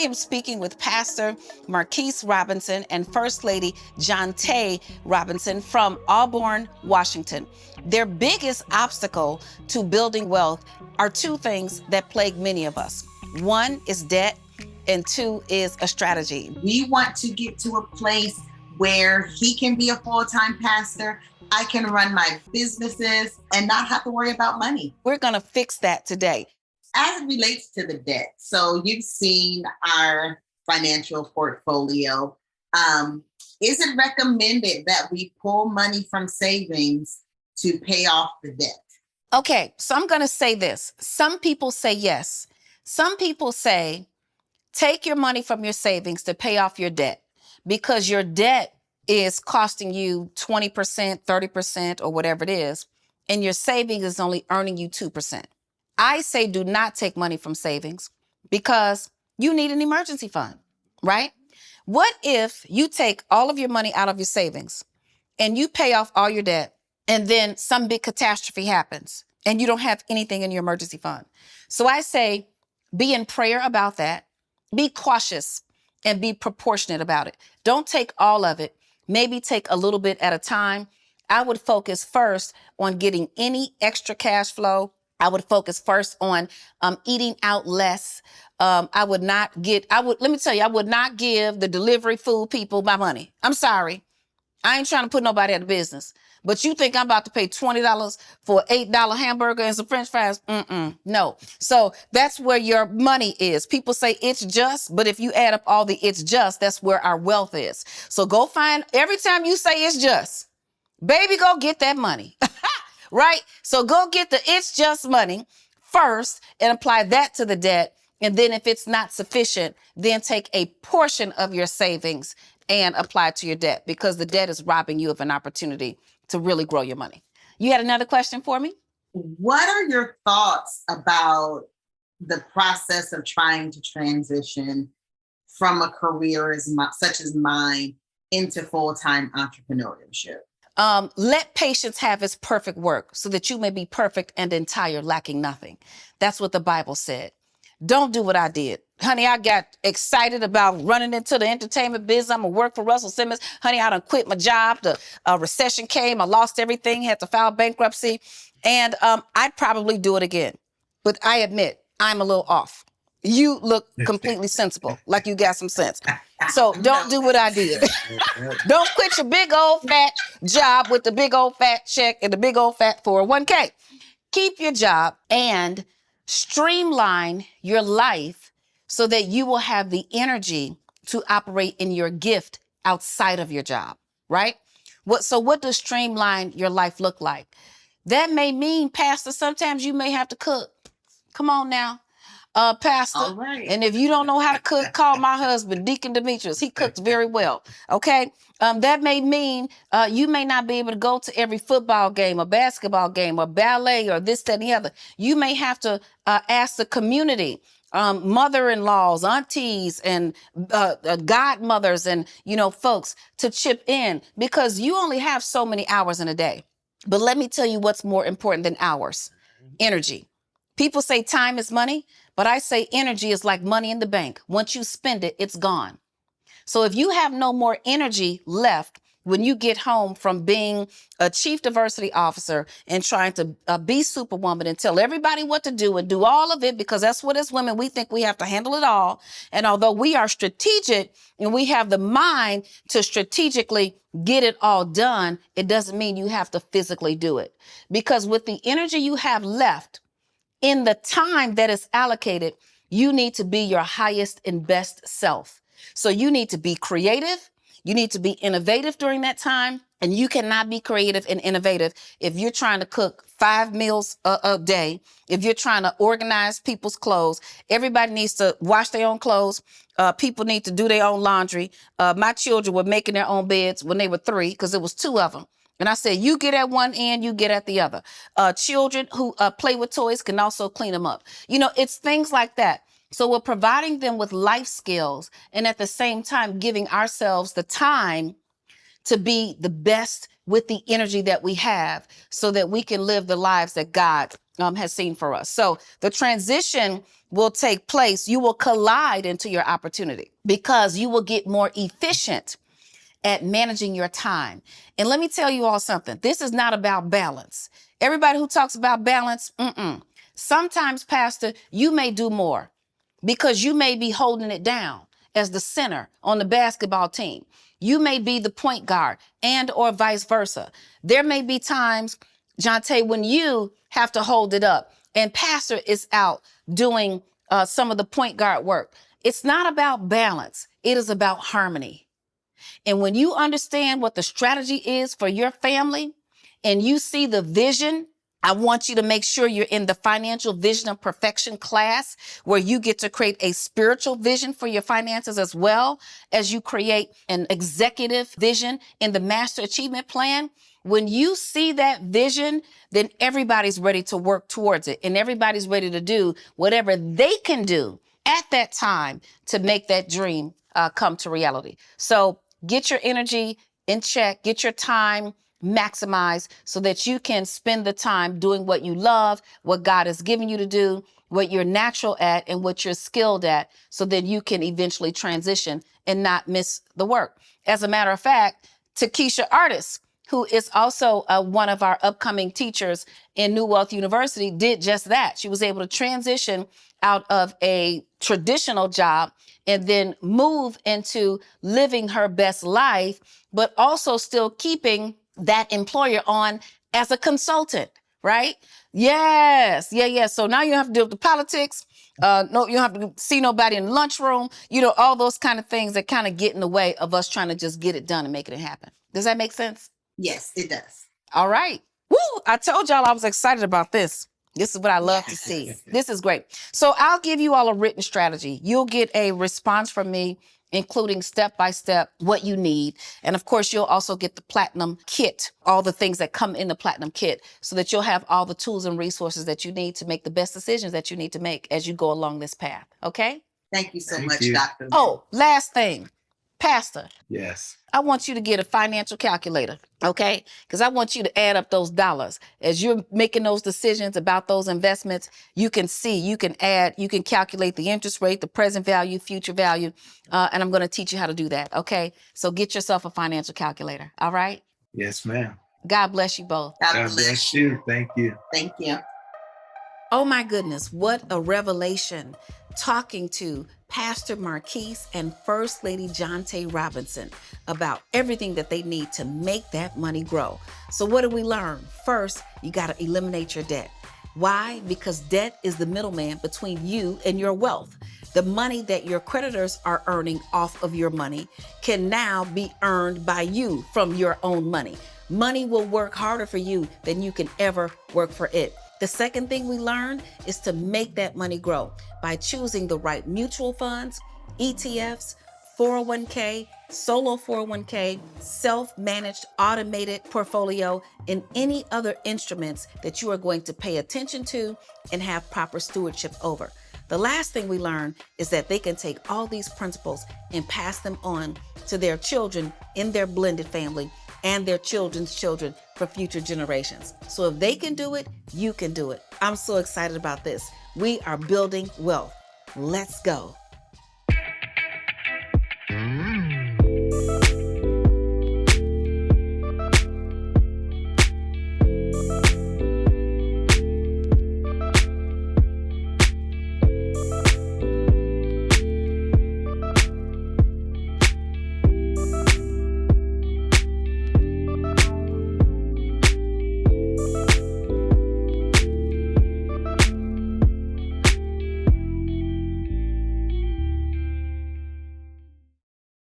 am speaking with Pastor Marquise Robinson and First Lady Jonte Robinson from Auburn, Washington. Their biggest obstacle to building wealth are two things that plague many of us. One is debt, and two is a strategy. We want to get to a place where he can be a full-time pastor, I can run my businesses and not have to worry about money. We're going to fix that today. As it relates to the debt, so you've seen our financial portfolio. Is it recommended that we pull money from savings to pay off the debt? Okay, so I'm going to say this. Some people say yes. Some people say, take your money from your savings to pay off your debt because your debt is costing you 20%, 30%, or whatever it is, and your savings is only earning you 2%. I say do not take money from savings because you need an emergency fund, right? What if you take all of your money out of your savings and you pay off all your debt and then some big catastrophe happens and you don't have anything in your emergency fund? So I say be in prayer about that. Be cautious and be proportionate about it. Don't take all of it. Maybe take a little bit at a time. I would focus first on getting any extra cash flow. I would focus first on eating out less. Let me tell you, I would not give the delivery food people my money. I'm sorry. I ain't trying to put nobody out of business. But you think I'm about to pay $20 for an $8 hamburger and some French fries? No. So that's where your money is. People say it's just, but if you add up all the it's just, that's where our wealth is. So go find, every time you say it's just, baby, go get that money. Right? So go get the it's just money first and apply that to the debt. And then if it's not sufficient, then take a portion of your savings and apply it to your debt because the debt is robbing you of an opportunity to really grow your money. You had another question for me? What are your thoughts about the process of trying to transition from a career such as mine into full-time entrepreneurship? Let patience have its perfect work so that you may be perfect and entire, lacking nothing. That's what the Bible said. Don't do what I did. Honey, I got excited about running into the entertainment business. I'm going to work for Russell Simmons. Honey, I done quit my job. The recession came. I lost everything, had to file bankruptcy. And I'd probably do it again. But I admit, I'm a little off. You look completely sensible, like you got some sense. So don't do what I did. Don't quit your big old fat job with the big old fat check and the big old fat 401k. Keep your job and streamline your life so that you will have the energy to operate in your gift outside of your job, right? So what does streamline your life look like? That may mean, Pastor, sometimes you may have to cook. Come on now, Pastor. All right. And if you don't know how to cook, call my husband, Deacon Demetrius. He cooks very well, okay? That may mean you may not be able to go to every football game or basketball game or ballet or this, that, and the other. You may have to ask the community, mother-in-laws, aunties, and godmothers and, folks to chip in because you only have so many hours in a day. But let me tell you what's more important than hours. Energy. People say time is money, but I say energy is like money in the bank. Once you spend it, it's gone. So if you have no more energy left when you get home from being a chief diversity officer and trying to be superwoman and tell everybody what to do and do all of it, because that's what as women, we think we have to handle it all. And although we are strategic and we have the mind to strategically get it all done, it doesn't mean you have to physically do it. Because with the energy you have left, in the time that is allocated, you need to be your highest and best self. So you need to be creative. You need to be innovative during that time. And you cannot be creative and innovative if you're trying to cook 5 meals a day, if you're trying to organize people's clothes. Everybody needs to wash their own clothes. People need to do their own laundry. My children were making their own beds when they were 3 because it was 2 of them. And I said, you get at one end, you get at the other. Children who play with toys can also clean them up. It's things like that. So we're providing them with life skills and at the same time giving ourselves the time to be the best with the energy that we have so that we can live the lives that God has seen for us. So the transition will take place. You will collide into your opportunity because you will get more efficient at managing your time. And let me tell you all something. This is not about balance. Everybody who talks about balance, sometimes, Pastor, you may do more because you may be holding it down as the center on the basketball team. You may be the point guard and or vice versa. There may be times, Jonte, when you have to hold it up and Pastor is out doing some of the point guard work. It's not about balance. It is about harmony. And when you understand what the strategy is for your family and you see the vision, I want you to make sure you're in the financial vision of perfection class where you get to create a spiritual vision for your finances as well as you create an executive vision in the master achievement plan. When you see that vision, then everybody's ready to work towards it and everybody's ready to do whatever they can do at that time to make that dream come to reality. So get your energy in check, get your time maximized so that you can spend the time doing what you love, what God has given you to do, what you're natural at and what you're skilled at, so that you can eventually transition and not miss the work. As a matter of fact, Takesha Artis, who is also one of our upcoming teachers in New Wealth University, did just that. She was able to transition out of a traditional job and then move into living her best life, but also still keeping that employer on as a consultant, right? Yes. So now you don't have to deal with the politics. No, you don't have to see nobody in the lunchroom. All those kind of things that kind of get in the way of us trying to just get it done and make it happen. Does that make sense? Yes, it does. All right. Woo! I told y'all I was excited about this. This is what I love to see. This is great. So I'll give you all a written strategy. You'll get a response from me, including step-by-step what you need. And of course, you'll also get the platinum kit, all the things that come in the platinum kit, so that you'll have all the tools and resources that you need to make the best decisions that you need to make as you go along this path. Okay? Thank you so Thank much, you. Dr. Oh, last thing. Pastor, Yes. I want you to get a financial calculator, okay? Because I want you to add up those dollars. As you're making those decisions about those investments, you can see, you can add, you can calculate the interest rate, the present value, future value, and I'm going to teach you how to do that, okay? So get yourself a financial calculator, all right? Yes, ma'am. God bless you both. God bless you. Thank you. Thank you. Oh my goodness, what a revelation talking to Pastor Marquise and First Lady Jonte Robinson about everything that they need to make that money grow. So what did we learn? First, you got to eliminate your debt. Why? Because debt is the middleman between you and your wealth. The money that your creditors are earning off of your money can now be earned by you from your own money. Money will work harder for you than you can ever work for it. The second thing we learned is to make that money grow by choosing the right mutual funds, ETFs, 401k, solo 401k, self-managed automated portfolio, and any other instruments that you are going to pay attention to and have proper stewardship over. The last thing we learned is that they can take all these principles and pass them on to their children in their blended family and their children's children for future generations. So if they can do it, you can do it. I'm so excited about this. We are building wealth. Let's go.